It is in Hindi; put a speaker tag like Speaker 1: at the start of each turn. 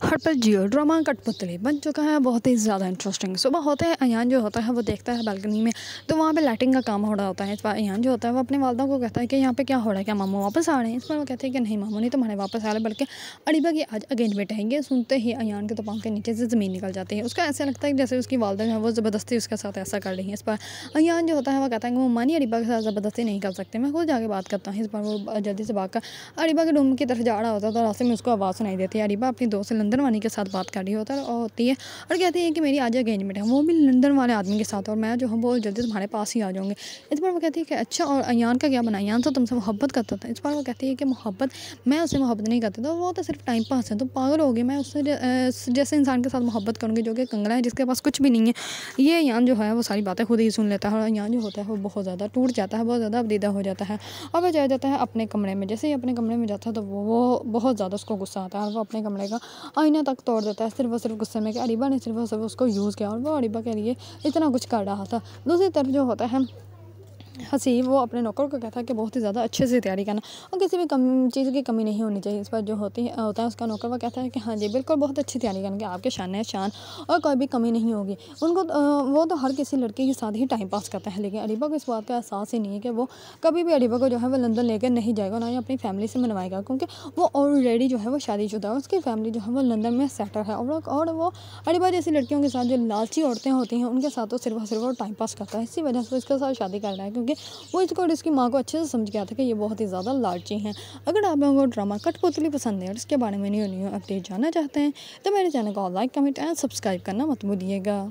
Speaker 1: हर पर जियो ड्रामा कठपुतली बन चुका है बहुत ही ज़्यादा इंटरेस्टिंग। सुबह होते हैं अयान जो होता है वो देखता है बालकनी में, तो वहाँ पे लाइटिंग का काम हो रहा होता है। इस पर अयान जो होता है वो अपनी वालदा को कहता है कि यहाँ पे क्या हो रहा है, क्या मामू वापस आ रहे हैं। इस पर वो कहते हैं कि नहीं मामू नहीं तुम्हारे वापस आ रहे, बल्कि अरीबा की आज अगेंजमेंट है। ये सुनते ही अयान के तो पाँव के नीचे से ज़मीन निकल जाती है। उसका ऐसा लगता है कि जैसे उसकी वालदा जो है वो ज़बरदस्ती उसके साथ ऐसा कर रही है। इस पर अयान जो होता है वो कहता है कि वो मानी अरीबा के साथ ज़बरदस्ती नहीं कर सकते, मैं खुद जाके बात करता हूँ। इस पर वो जल्दी से भागकर अरीबा के रूम की तरफ जा रहा होता है, तो रास्ते में उसको आवाज़ सुनाई देती है। अरीबा अपनी दोस्त लंदन वानी के साथ बात कर रही होती है और कहती है कि मेरी आज एंगेजमेंट है, वो भी लंदन वाले आदमी के साथ, और मैं जो हूँ बहुत जल्दी तुम्हारे पास ही आ जाऊँगी। इस पर वो कहती है कि अच्छा, और अयान का क्या बना, अयान तो तुमसे मोहब्बत करता था। इस पर वो कहती है कि मोहब्बत, मैं उससे मोहब्बत नहीं करती, तो वो तो सिर्फ टाइम पास है, तो पागल हो गई, मैं उससे जैसे इंसान के साथ मोहब्बत करूँगी जो कि कंगला है, जिसके पास कुछ भी नहीं है। ये अयान जो है वो सारी बातें खुद ही सुन लेता है, और अयान जो होता है वो बहुत ज़्यादा टूट जाता है, बहुत ज़्यादा अबदीदा हो जाता है, और वह चला जाता है अपने कमरे में। जैसे ही अपने कमरे में जाता है तो वो बहुत ज़्यादा उसको गुस्सा आता है, और वो अपने कमरे का आईना तक तोड़ देता है, सिर्फ और सिर्फ गुस्से में कि अरीबा ने सिर्फ और सिर्फ उसको यूज़ किया, और वो अरीबा के लिए इतना कुछ कर रहा था। दूसरी तरफ जो होता है हसीब, वो अपने नौकर को कहता है कि बहुत ही ज़्यादा अच्छे से तैयारी करना और किसी भी चीज़ की कमी नहीं होनी चाहिए। इस पर जो होता है उसका नौकर वो कहता है कि हाँ जी बिल्कुल, बहुत अच्छी तैयारी करेंगे, आपके शान है शान, और कोई भी कमी नहीं होगी। उनको वो तो हर किसी लड़के के साथ ही टाइम पास करता है, लेकिन अरीबा को इस बात का एहसास ही नहीं है कि वो कभी भी अरीबा को जो है वो लंदन लेकर नहीं जाएगा, ना ही अपनी फैमिली से मनवाएगा, क्योंकि वो ऑलरेडी जो है वो शादीशुदा है, उसकी फैमिली जो है वो लंदन में सेटल है, और वो अरीबा जैसी लड़कियों के साथ जो लालची औरतें होती हैं उनके साथ तो सिर्फ और टाइम पास करता है। इसी वजह से इसके साथ शादी कर रहा है, क्योंकि वो इसको और इसकी माँ को अच्छे से समझ गया था कि ये बहुत ही ज़्यादा लालची हैं। अगर आप लोगों को ड्रामा कठपुतली पसंद है और इसके बारे में न्यू अपडेट जानना चाहते हैं तो मेरे चैनल को लाइक कमेंट एंड सब्सक्राइब करना मत भूलिएगा।